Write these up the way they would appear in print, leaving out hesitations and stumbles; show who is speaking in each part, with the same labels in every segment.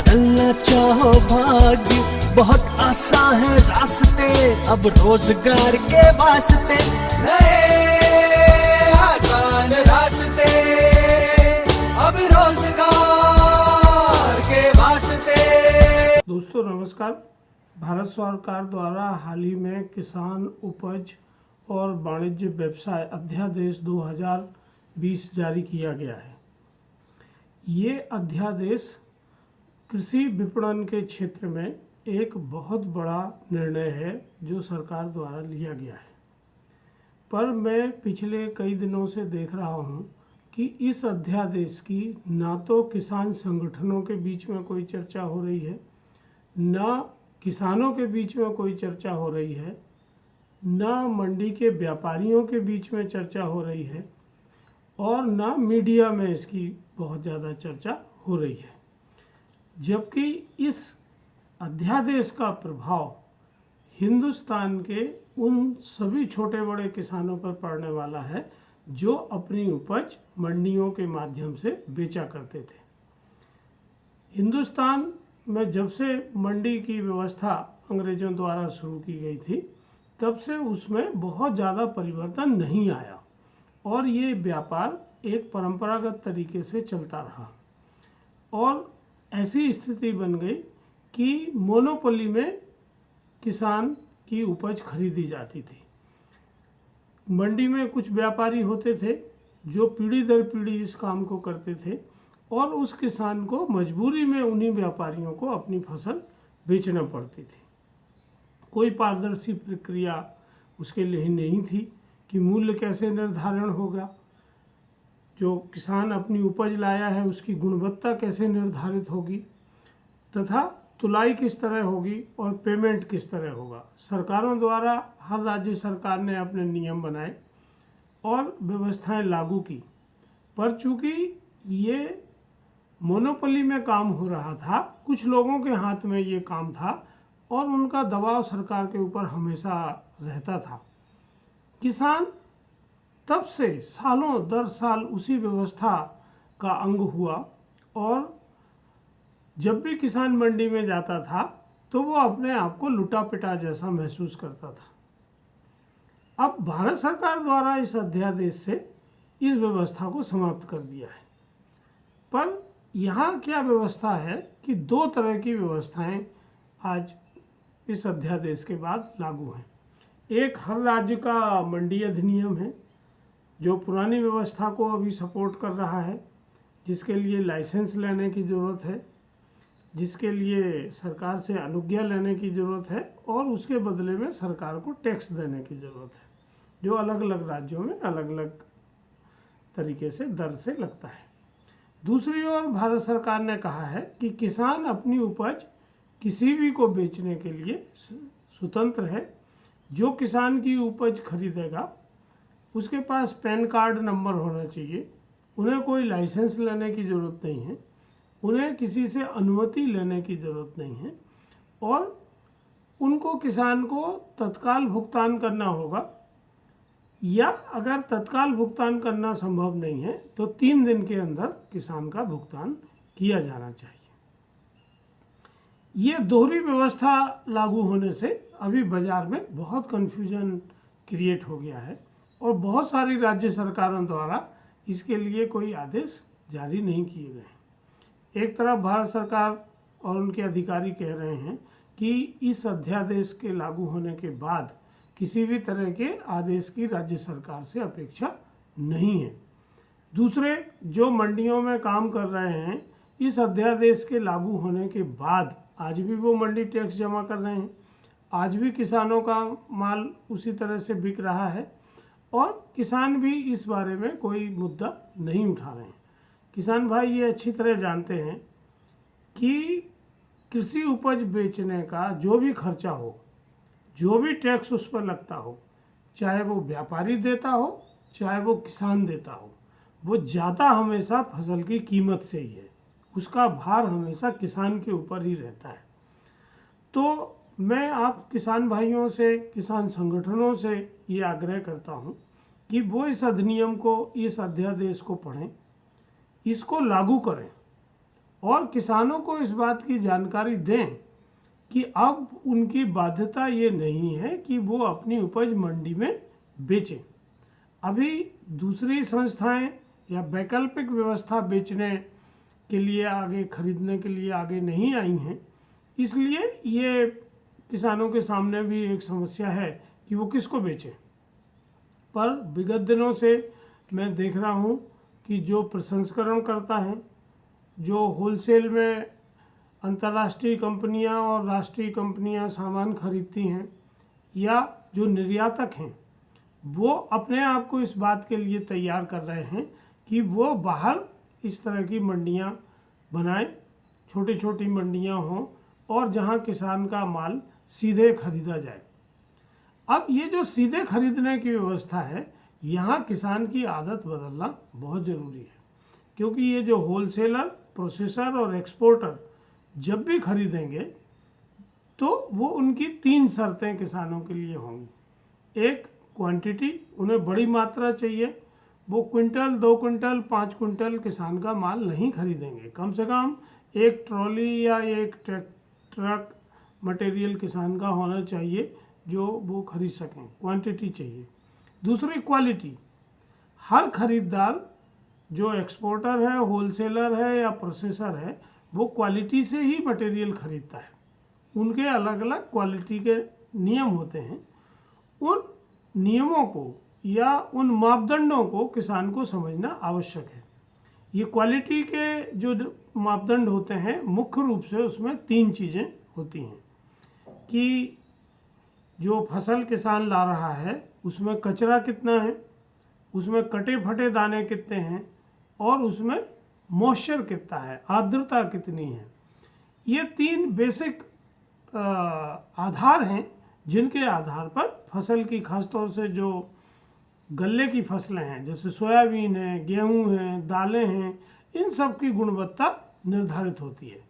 Speaker 1: बदलना चाहो भाग्य, बहुत आसान है रास्ते, अब रोजगार के वास्ते नए आसान रास्ते, अब रोजगार के वास्ते।
Speaker 2: दोस्तों नमस्कार। भारत सरकार द्वारा हाल ही में किसान उपज और वाणिज्य व्यवसाय अध्यादेश 2020 जारी किया गया है। ये अध्यादेश कृषि विपणन के क्षेत्र में एक बहुत बड़ा निर्णय है जो सरकार द्वारा लिया गया है। पर मैं पिछले कई दिनों से देख रहा हूँ कि इस अध्यादेश की ना तो किसान संगठनों के बीच में कोई चर्चा हो रही है, ना किसानों के बीच में कोई चर्चा हो रही है, ना मंडी के व्यापारियों के बीच में चर्चा हो रही है, और ना मीडिया में इसकी बहुत ज़्यादा चर्चा हो रही है। जबकि इस अध्यादेश का प्रभाव हिंदुस्तान के उन सभी छोटे बड़े किसानों पर पड़ने वाला है जो अपनी उपज मंडियों के माध्यम से बेचा करते थे। हिंदुस्तान में जब से मंडी की व्यवस्था अंग्रेज़ों द्वारा शुरू की गई थी, तब से उसमें बहुत ज़्यादा परिवर्तन नहीं आया और ये व्यापार एक परंपरागत तरीके से चलता रहा और ऐसी स्थिति बन गई कि मोनोपोली में किसान की उपज खरीदी जाती थी। मंडी में कुछ व्यापारी होते थे जो पीढ़ी दर पीढ़ी इस काम को करते थे और उस किसान को मजबूरी में उन्हीं व्यापारियों को अपनी फसल बेचना पड़ती थी। कोई पारदर्शी प्रक्रिया उसके लिए नहीं थी कि मूल्य कैसे निर्धारण होगा, जो किसान अपनी उपज लाया है उसकी गुणवत्ता कैसे निर्धारित होगी, तथा तुलाई किस तरह होगी और पेमेंट किस तरह होगा। सरकारों द्वारा हर राज्य सरकार ने अपने नियम बनाए और व्यवस्थाएं लागू की, पर चूंकि ये मोनोपोली में काम हो रहा था, कुछ लोगों के हाथ में ये काम था और उनका दबाव सरकार के ऊपर हमेशा रहता था। किसान तब से सालों दर साल उसी व्यवस्था का अंग हुआ और जब भी किसान मंडी में जाता था तो वो अपने आप को लुटा पिटा जैसा महसूस करता था। अब भारत सरकार द्वारा इस अध्यादेश से इस व्यवस्था को समाप्त कर दिया है। पर यहाँ क्या व्यवस्था है कि दो तरह की व्यवस्थाएं आज इस अध्यादेश के बाद लागू हैं। एक हर राज्य का मंडी अधिनियम है जो पुरानी व्यवस्था को अभी सपोर्ट कर रहा है, जिसके लिए लाइसेंस लेने की ज़रूरत है, जिसके लिए सरकार से अनुज्ञा लेने की ज़रूरत है और उसके बदले में सरकार को टैक्स देने की ज़रूरत है, जो अलग अलग राज्यों में अलग अलग तरीके से दर से लगता है। दूसरी ओर भारत सरकार ने कहा है कि किसान अपनी उपज किसी भी को बेचने के लिए स्वतंत्र है। जो किसान की उपज खरीदेगा उसके पास पैन कार्ड नंबर होना चाहिए, उन्हें कोई लाइसेंस लेने की ज़रूरत नहीं है, उन्हें किसी से अनुमति लेने की ज़रूरत नहीं है और उनको किसान को तत्काल भुगतान करना होगा, या अगर तत्काल भुगतान करना संभव नहीं है तो 3 दिन के अंदर किसान का भुगतान किया जाना चाहिए। ये दोहरी व्यवस्था लागू होने से अभी बाज़ार में बहुत कन्फ्यूजन क्रिएट हो गया है और बहुत सारी राज्य सरकारों द्वारा इसके लिए कोई आदेश जारी नहीं किए गए। एक तरफ भारत सरकार और उनके अधिकारी कह रहे हैं कि इस अध्यादेश के लागू होने के बाद किसी भी तरह के आदेश की राज्य सरकार से अपेक्षा नहीं है। दूसरे जो मंडियों में काम कर रहे हैं, इस अध्यादेश के लागू होने के बाद आज भी वो मंडी टैक्स जमा कर रहे हैं, आज भी किसानों का माल उसी तरह से बिक रहा है और किसान भी इस बारे में कोई मुद्दा नहीं उठा रहे हैं। किसान भाई ये अच्छी तरह जानते हैं कि कृषि उपज बेचने का जो भी खर्चा हो, जो भी टैक्स उस पर लगता हो, चाहे वो व्यापारी देता हो चाहे वो किसान देता हो, वो ज़्यादा हमेशा फसल की कीमत से ही है। उसका भार हमेशा किसान के ऊपर ही रहता है। तो मैं आप किसान भाइयों से, किसान संगठनों से ये आग्रह करता हूँ कि वो इस अधिनियम को, इस अध्यादेश को पढ़ें, इसको लागू करें और किसानों को इस बात की जानकारी दें कि अब उनकी बाध्यता ये नहीं है कि वो अपनी उपज मंडी में बेचें। अभी दूसरी संस्थाएं या वैकल्पिक व्यवस्था बेचने के लिए आगे, खरीदने के लिए आगे नहीं आई हैं, इसलिए ये किसानों के सामने भी एक समस्या है कि वो किसको बेचें। पर विगत दिनों से मैं देख रहा हूँ कि जो प्रसंस्करण करता है, जो होलसेल में अंतर्राष्ट्रीय कंपनियां और राष्ट्रीय कंपनियां सामान खरीदती हैं, या जो निर्यातक हैं, वो अपने आप को इस बात के लिए तैयार कर रहे हैं कि वो बाहर इस तरह की मंडियां बनाएं, छोटी छोटी मंडियां हों और जहां किसान का माल सीधे खरीदा जाए। अब ये जो सीधे खरीदने की व्यवस्था है, यहाँ किसान की आदत बदलना बहुत ज़रूरी है, क्योंकि ये जो होलसेलर, प्रोसेसर और एक्सपोर्टर जब भी खरीदेंगे तो वो उनकी 3 शर्तें किसानों के लिए होंगी। एक, क्वांटिटी, उन्हें बड़ी मात्रा चाहिए। वो क्विंटल, 2 क्विंटल, 5 क्विंटल किसान का माल नहीं खरीदेंगे। कम से कम एक ट्रॉली या एक ट्रक मटेरियल किसान का होना चाहिए जो वो खरीद सकें। क्वांटिटी चाहिए। दूसरी, क्वालिटी। हर खरीदार, जो एक्सपोर्टर है, होलसेलर है या प्रोसेसर है, वो क्वालिटी से ही मटेरियल खरीदता है। उनके अलग अलग क्वालिटी के नियम होते हैं। उन नियमों को या उन मापदंडों को किसान को समझना आवश्यक है। ये क्वालिटी के जो मापदंड होते हैं, मुख्य रूप से उसमें 3 चीज़ें होती हैं कि जो फसल किसान ला रहा है उसमें कचरा कितना है, उसमें कटे फटे दाने कितने हैं, और उसमें मॉइस्चर कितना है, आर्द्रता कितनी है। ये 3 बेसिक आधार हैं जिनके आधार पर फसल की, खासतौर से जो गल्ले की फसलें हैं जैसे सोयाबीन है, गेहूं है, दालें हैं, इन सब की गुणवत्ता निर्धारित होती है।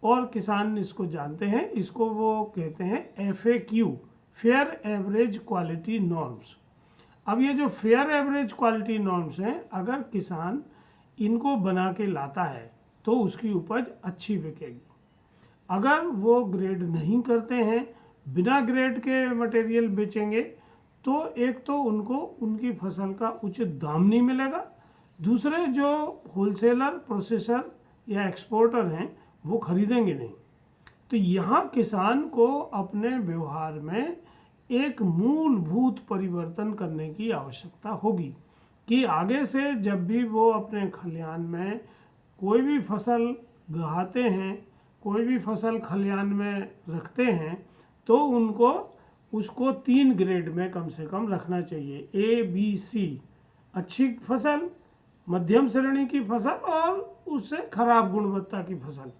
Speaker 2: और किसान इसको जानते हैं। इसको वो कहते हैं FAQ, fair average quality norms. अब ये जो फेयर एवरेज क्वालिटी नॉर्म्स हैं, अगर किसान इनको बना के लाता है तो उसकी उपज अच्छी बिकेगी। अगर वो ग्रेड नहीं करते हैं, बिना ग्रेड के मटेरियल बेचेंगे, तो एक तो उनको उनकी फसल का उचित दाम नहीं मिलेगा, दूसरे जो होलसेलर, प्रोसेसर या एक्सपोर्टर हैं वो खरीदेंगे नहीं। तो यहाँ किसान को अपने व्यवहार में एक मूलभूत परिवर्तन करने की आवश्यकता होगी कि आगे से जब भी वो अपने खलिहान में कोई भी फसल गहाते हैं, कोई भी फसल खलिहान में रखते हैं, तो उनको उसको 3 ग्रेड में कम से कम रखना चाहिए। ABC, अच्छी फसल, मध्यम श्रेणी की फसल और उससे खराब गुणवत्ता की फसल।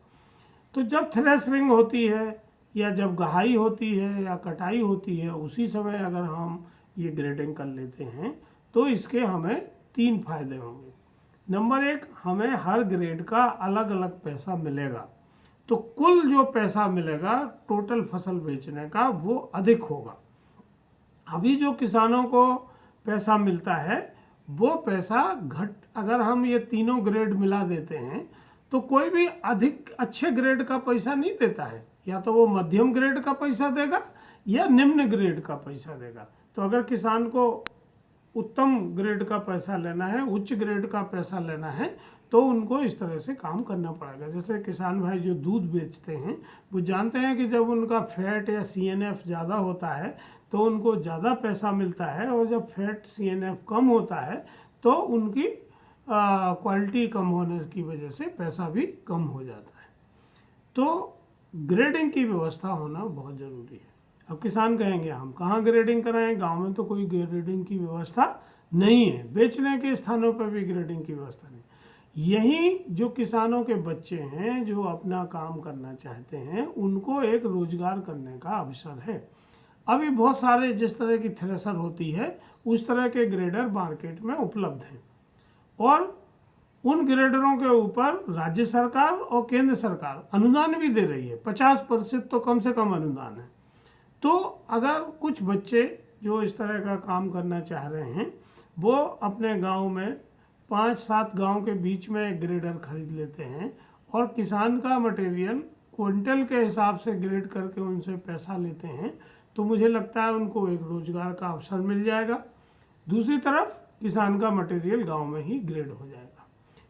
Speaker 2: तो जब थ्रेशरिंग होती है या जब गहाई होती है या कटाई होती है, उसी समय अगर हम ये ग्रेडिंग कर लेते हैं तो इसके हमें 3 फायदे होंगे। नंबर 1, हमें हर ग्रेड का अलग अलग पैसा मिलेगा, तो कुल जो पैसा मिलेगा टोटल फसल बेचने का वो अधिक होगा। अभी जो किसानों को पैसा मिलता है वो पैसा अगर हम ये तीनों ग्रेड मिला देते हैं तो कोई भी अधिक अच्छे ग्रेड का पैसा नहीं देता है, या तो वो मध्यम ग्रेड का पैसा देगा या निम्न ग्रेड का पैसा देगा। तो अगर किसान को उत्तम ग्रेड का पैसा लेना है, उच्च ग्रेड का पैसा लेना है, तो उनको इस तरह से काम करना पड़ेगा। जैसे किसान भाई जो दूध बेचते हैं वो जानते हैं कि जब उनका फैट या CNF ज़्यादा होता है तो उनको ज़्यादा पैसा मिलता है, और जब फैट CNF कम होता है तो उनकी क्वालिटी कम होने की वजह से पैसा भी कम हो जाता है। तो ग्रेडिंग की व्यवस्था होना बहुत ज़रूरी है। अब किसान कहेंगे हम कहाँ ग्रेडिंग कराएं, गांव में तो कोई ग्रेडिंग की व्यवस्था नहीं है, बेचने के स्थानों पर भी ग्रेडिंग की व्यवस्था नहीं। यही जो किसानों के बच्चे हैं जो अपना काम करना चाहते हैं, उनको एक रोजगार करने का अवसर है। अभी बहुत सारे जिस तरह की थ्रेशर होती है उस तरह के ग्रेडर मार्केट में उपलब्ध हैं, और उन ग्रेडरों के ऊपर राज्य सरकार और केंद्र सरकार अनुदान भी दे रही है। 50% तो कम से कम अनुदान है। तो अगर कुछ बच्चे जो इस तरह का काम करना चाह रहे हैं वो अपने गांव में 5-7 गांव के बीच में एक ग्रेडर खरीद लेते हैं और किसान का मटेरियल क्विंटल के हिसाब से ग्रेड करके उनसे पैसा लेते हैं, तो मुझे लगता है उनको एक रोजगार का अवसर मिल जाएगा। दूसरी तरफ किसान का मटेरियल गांव में ही ग्रेड हो जाएगा।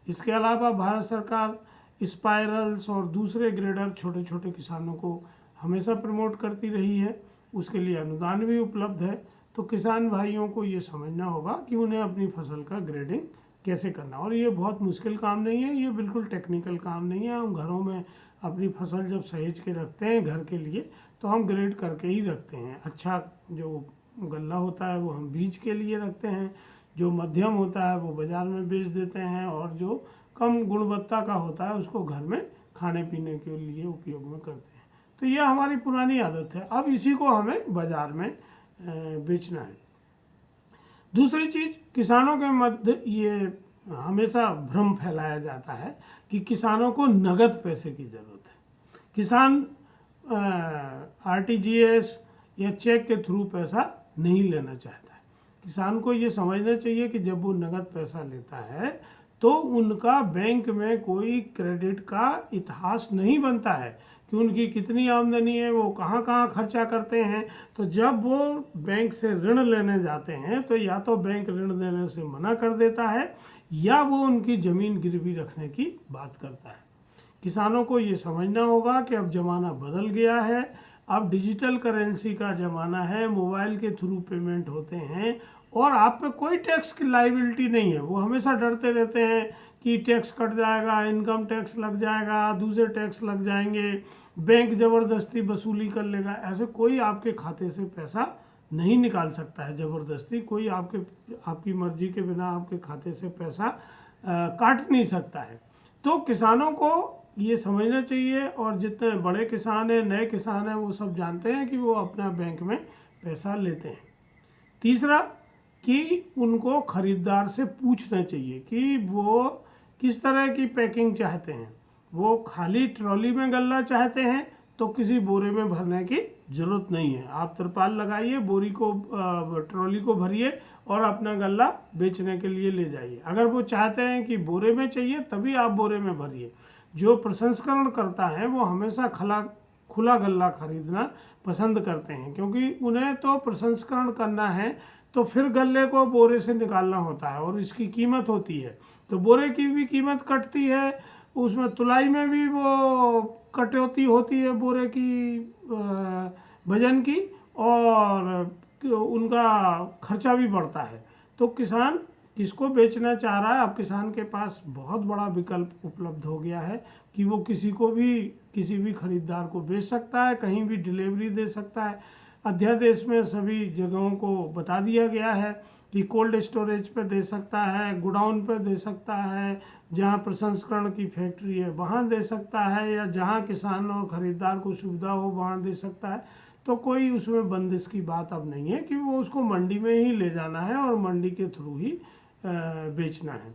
Speaker 2: इसके अलावा भारत सरकार स्पाइरल्स और दूसरे ग्रेडर छोटे छोटे किसानों को हमेशा प्रमोट करती रही है, उसके लिए अनुदान भी उपलब्ध है। तो किसान भाइयों को ये समझना होगा कि उन्हें अपनी फसल का ग्रेडिंग कैसे करना, और ये बहुत मुश्किल काम नहीं है, ये बिल्कुल टेक्निकल काम नहीं है। हम घरों में अपनी फसल जब सहेज के रखते हैं घर के लिए, तो हम ग्रेड करके ही रखते हैं। अच्छा जो गल्ला होता है वो हम बीज के लिए रखते हैं, जो मध्यम होता है वो बाज़ार में बेच देते हैं, और जो कम गुणवत्ता का होता है उसको घर में खाने पीने के लिए उपयोग में करते हैं। तो यह हमारी पुरानी आदत है, अब इसी को हमें बाज़ार में बेचना है। दूसरी चीज़, किसानों के मध्य ये हमेशा भ्रम फैलाया जाता है कि किसानों को नगद पैसे की ज़रूरत है। किसान आरटीजीएस या चेक के थ्रू पैसा नहीं लेना चाहता है। किसान को ये समझना चाहिए कि जब वो नगद पैसा लेता है तो उनका बैंक में कोई क्रेडिट का इतिहास नहीं बनता है कि उनकी कितनी आमदनी है, वो कहाँ कहाँ खर्चा करते हैं। तो जब वो बैंक से ऋण लेने जाते हैं तो या तो बैंक ऋण देने से मना कर देता है या वो उनकी ज़मीन गिरवी रखने की बात करता है। किसानों को ये समझना होगा कि अब ज़माना बदल गया है, अब डिजिटल करेंसी का ज़माना है, मोबाइल के थ्रू पेमेंट होते हैं और आप पे कोई टैक्स की लाइबिलिटी नहीं है। वो हमेशा डरते रहते हैं कि टैक्स कट जाएगा, इनकम टैक्स लग जाएगा, दूसरे टैक्स लग जाएंगे, बैंक ज़बरदस्ती वसूली कर लेगा। ऐसे कोई आपके खाते से पैसा नहीं निकाल सकता है ज़बरदस्ती, कोई आपकी मर्जी के बिना आपके खाते से पैसा काट नहीं सकता है। तो किसानों को ये समझना चाहिए, और जितने बड़े किसान हैं, नए किसान हैं, वो सब जानते हैं कि वो अपना बैंक में पैसा लेते हैं। तीसरा कि उनको ख़रीदार से पूछना चाहिए कि वो किस तरह की पैकिंग चाहते हैं। वो खाली ट्रॉली में गल्ला चाहते हैं तो किसी बोरे में भरने की ज़रूरत नहीं है। आप तिरपाल लगाइए, बोरी को ट्रॉली को भरिए और अपना गल्ला बेचने के लिए ले जाइए। अगर वो चाहते हैं कि बोरे में चाहिए तभी आप बोरे में भरिए। जो प्रसंस्करण करता है वो हमेशा खुला गल्ला खरीदना पसंद करते हैं, क्योंकि उन्हें तो प्रसंस्करण करना है तो फिर गल्ले को बोरे से निकालना होता है और इसकी कीमत होती है। तो बोरे की भी कीमत कटती है, उसमें तुलाई में भी वो कटौती होती है बोरे की वजन की, और उनका खर्चा भी बढ़ता है। तो किसान किसको बेचना चाह रहा है, अब किसान के पास बहुत बड़ा विकल्प उपलब्ध हो गया है कि वो किसी भी खरीदार को बेच सकता है, कहीं भी डिलीवरी दे सकता है। अध्यादेश में सभी जगहों को बता दिया गया है कि कोल्ड स्टोरेज पे दे सकता है, गोडाउन पे दे सकता है, जहाँ प्रसंस्करण की फैक्ट्री है वहाँ दे सकता है, या जहाँ किसान और ख़रीदार को सुविधा हो वहाँ दे सकता है। तो कोई उसमें बंदिश की बात अब नहीं है कि वो उसको मंडी में ही ले जाना है और मंडी के थ्रू ही बेचना है।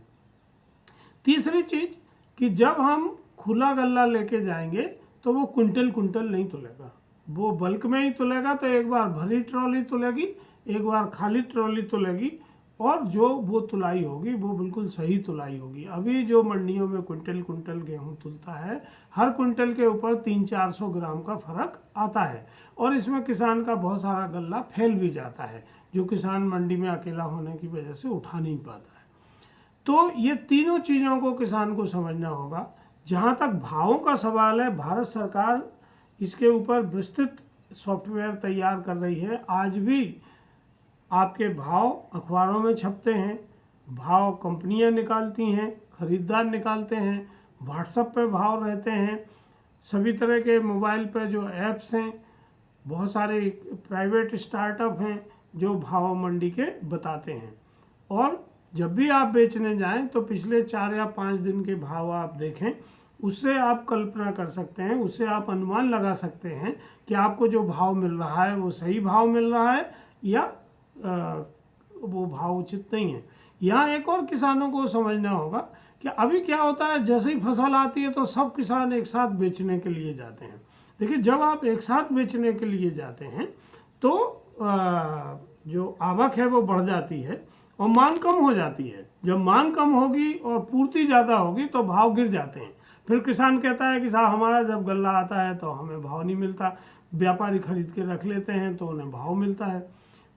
Speaker 2: तीसरी चीज़ कि जब हम खुला गल्ला लेके जाएंगे तो वो कुंटल नहीं तुलेगा, वो बल्क में ही तुलेगा। तो एक बार भरी ट्रॉली तुलेगी, एक बार खाली ट्रॉली तुलेगी, और जो वो तुलाई होगी वो बिल्कुल सही तुलाई होगी। अभी जो मंडियों में कुंटल गेहूं तुलता है, हर कुंटल के ऊपर 300-400 ग्राम का फर्क आता है, और इसमें किसान का बहुत सारा गल्ला फैल भी जाता है, जो किसान मंडी में अकेला होने की वजह से उठा नहीं पाता है। तो ये तीनों चीज़ों को किसान को समझना होगा। जहाँ तक भावों का सवाल है, भारत सरकार इसके ऊपर विस्तृत सॉफ्टवेयर तैयार कर रही है। आज भी आपके भाव अखबारों में छपते हैं, भाव कंपनियां निकालती हैं, खरीदार निकालते हैं, व्हाट्सएप पे भाव रहते हैं, सभी तरह के मोबाइल पे जो ऐप्स हैं, बहुत सारे प्राइवेट स्टार्टअप हैं जो भाव मंडी के बताते हैं। और जब भी आप बेचने जाएं तो पिछले 4 या 5 दिन के भाव आप देखें, उससे आप कल्पना कर सकते हैं, उससे आप अनुमान लगा सकते हैं कि आपको जो भाव मिल रहा है वो सही भाव मिल रहा है या वो भाव उचित नहीं है। यहाँ एक और किसानों को समझना होगा कि अभी क्या होता है, जैसे ही फसल आती है तो सब किसान एक साथ बेचने के लिए जाते हैं। देखिए, जब आप एक साथ बेचने के लिए जाते हैं तो जो आवक है वो बढ़ जाती है और मांग कम हो जाती है। जब मांग कम होगी और पूर्ति ज़्यादा होगी तो भाव गिर जाते हैं। फिर किसान कहता है कि साहब हमारा जब गल्ला आता है तो हमें भाव नहीं मिलता, व्यापारी खरीद के रख लेते हैं तो उन्हें भाव मिलता है।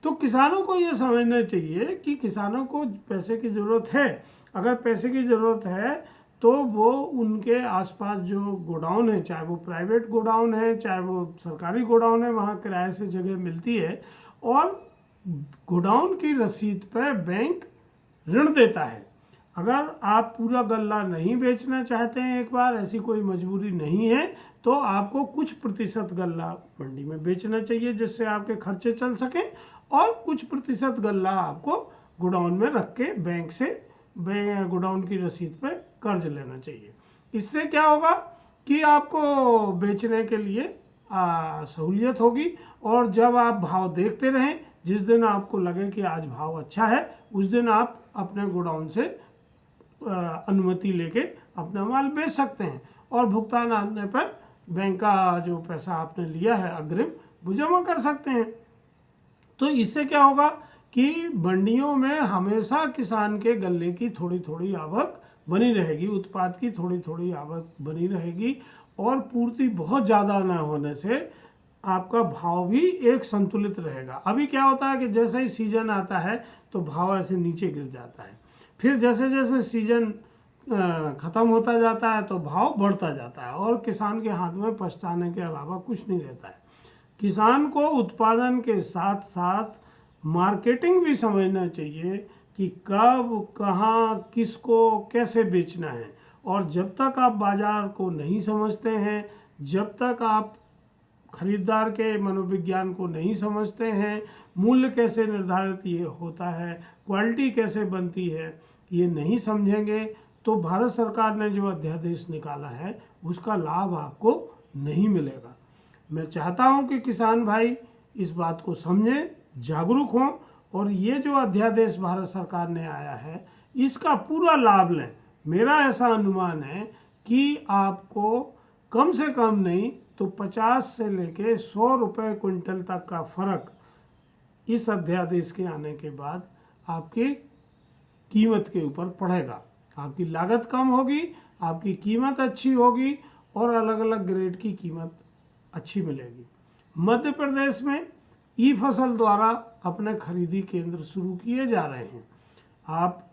Speaker 2: तो किसानों को ये समझना चाहिए कि किसानों को पैसे की ज़रूरत है। अगर पैसे की ज़रूरत है तो वो उनके आसपास जो गोडाउन है, चाहे वो प्राइवेट गोडाउन है चाहे वो सरकारी गोडाउन है, वहाँ किराए से जगह मिलती है और गोडाउन की रसीद पर बैंक ऋण देता है। अगर आप पूरा गल्ला नहीं बेचना चाहते हैं, एक बार ऐसी कोई मजबूरी नहीं है, तो आपको कुछ प्रतिशत गल्ला मंडी में बेचना चाहिए जिससे आपके खर्चे चल सकें, और कुछ प्रतिशत गल्ला आपको गोडाउन में रख के बैंक से गोडाउन की रसीद पे कर्ज लेना चाहिए। इससे क्या होगा कि आपको बेचने के लिए सहूलियत होगी, और जब आप भाव देखते रहें, जिस दिन आपको लगे कि आज भाव अच्छा है उस दिन आप अपने गोडाउन से अनुमति लेके अपना माल बेच सकते हैं, और भुगतान आने पर बैंक का जो पैसा आपने लिया है अग्रिम वो जमा कर सकते हैं। तो इससे क्या होगा कि मंडियों में हमेशा किसान के गल्ले की थोड़ी थोड़ी आवक बनी रहेगी, उत्पाद की थोड़ी थोड़ी आवक बनी रहेगी, और पूर्ति बहुत ज़्यादा न होने से आपका भाव भी एक संतुलित रहेगा। अभी क्या होता है कि जैसे ही सीजन आता है तो भाव ऐसे नीचे गिर जाता है, फिर जैसे जैसे सीजन ख़त्म होता जाता है तो भाव बढ़ता जाता है, और किसान के हाथ में पछताने के अलावा कुछ नहीं रहता है। किसान को उत्पादन के साथ साथ मार्केटिंग भी समझना चाहिए कि कब कहाँ किसको कैसे बेचना है, और जब तक आप बाज़ार को नहीं समझते हैं, जब तक आप खरीदार के मनोविज्ञान को नहीं समझते हैं, मूल्य कैसे निर्धारित ये होता है, क्वालिटी कैसे बनती है, ये नहीं समझेंगे तो भारत सरकार ने जो अध्यादेश निकाला है उसका लाभ आपको नहीं मिलेगा। मैं चाहता हूं कि किसान भाई इस बात को समझें, जागरूक हों, और ये जो अध्यादेश भारत सरकार ने आया है इसका पूरा लाभ लें। मेरा ऐसा अनुमान है कि आपको कम से कम नहीं तो 50 से लेके 100 रुपये क्विंटल तक का फर्क इस अध्यादेश के आने के बाद आपकी कीमत के ऊपर पड़ेगा। आपकी लागत कम होगी, आपकी कीमत अच्छी होगी, और अलग अलग ग्रेड की कीमत अच्छी मिलेगी। मध्य प्रदेश में ई फसल द्वारा अपने खरीदी केंद्र शुरू किए जा रहे हैं। आप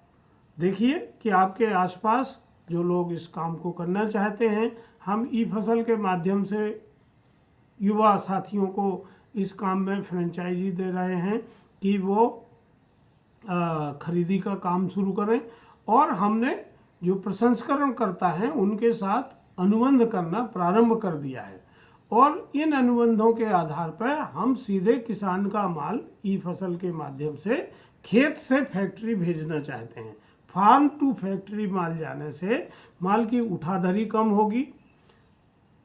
Speaker 2: देखिए कि आपके आसपास जो लोग इस काम को करना चाहते हैं, हम ई फसल के माध्यम से युवा साथियों को इस काम में फ्रेंचाइजी दे रहे हैं कि वो खरीदी का काम शुरू करें, और हमने जो प्रसंस्करण करता है उनके साथ अनुबंध करना प्रारंभ कर दिया है, और इन अनुबंधों के आधार पर हम सीधे किसान का माल ई फसल के माध्यम से खेत से फैक्ट्री भेजना चाहते हैं। फार्म टू फैक्ट्री माल जाने से माल की उठाधरी कम होगी,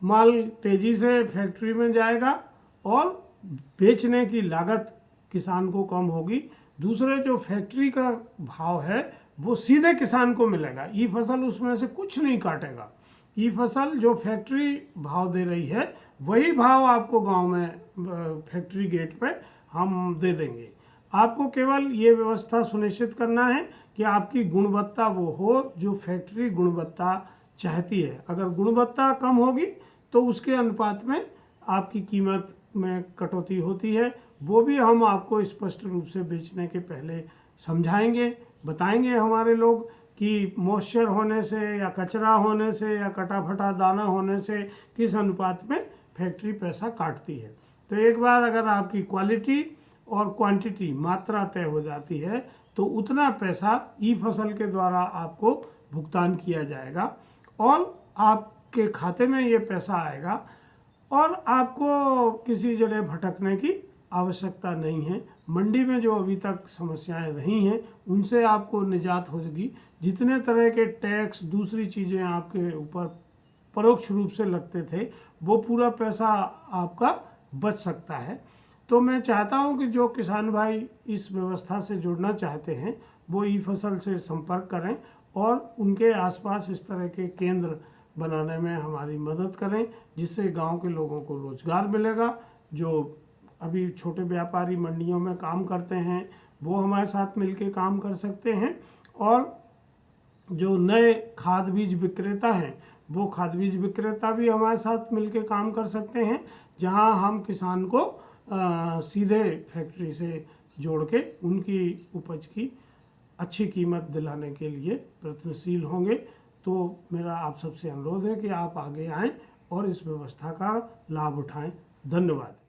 Speaker 2: माल तेजी से फैक्ट्री में जाएगा, और बेचने की लागत किसान को कम होगी। दूसरे जो फैक्ट्री का भाव है वो सीधे किसान को मिलेगा, ई फसल उसमें से कुछ नहीं काटेगा। ई फसल जो फैक्ट्री भाव दे रही है वही भाव आपको गांव में फैक्ट्री गेट पे हम दे देंगे। आपको केवल ये व्यवस्था सुनिश्चित करना है कि आपकी गुणवत्ता वो हो जो फैक्ट्री गुणवत्ता चाहती है। अगर गुणवत्ता कम होगी तो उसके अनुपात में आपकी कीमत में कटौती होती है, वो भी हम आपको स्पष्ट रूप से बेचने के पहले समझाएंगे, बताएंगे हमारे लोग कि मॉइस्चर होने से या कचरा होने से या कटा फटा दाना होने से किस अनुपात में फैक्ट्री पैसा काटती है। तो एक बार अगर आपकी क्वालिटी और क्वांटिटी मात्रा तय हो जाती है तो उतना पैसा ई फसल के द्वारा आपको भुगतान किया जाएगा, और आपके खाते में ये पैसा आएगा, और आपको किसी जगह भटकने की आवश्यकता नहीं है। मंडी में जो अभी तक समस्याएं रही हैं उनसे आपको निजात होगी। जितने तरह के टैक्स दूसरी चीज़ें आपके ऊपर परोक्ष रूप से लगते थे वो पूरा पैसा आपका बच सकता है। तो मैं चाहता हूं कि जो किसान भाई इस व्यवस्था से जुड़ना चाहते हैं वो ई फसल से संपर्क करें और उनके आसपास इस तरह के केंद्र बनाने में हमारी मदद करें, जिससे गांव के लोगों को रोजगार मिलेगा। जो अभी छोटे व्यापारी मंडियों में काम करते हैं वो हमारे साथ मिलकर काम कर सकते हैं, और जो नए खाद बीज विक्रेता हैं वो खाद बीज विक्रेता भी हमारे साथ मिलकर काम कर सकते हैं, जहां हम किसान को सीधे फैक्ट्री से जोड़ के उनकी उपज की अच्छी कीमत दिलाने के लिए प्रयत्नशील होंगे। तो मेरा आप सबसे अनुरोध है कि आप आगे आएं और इस व्यवस्था का लाभ उठाएं। धन्यवाद।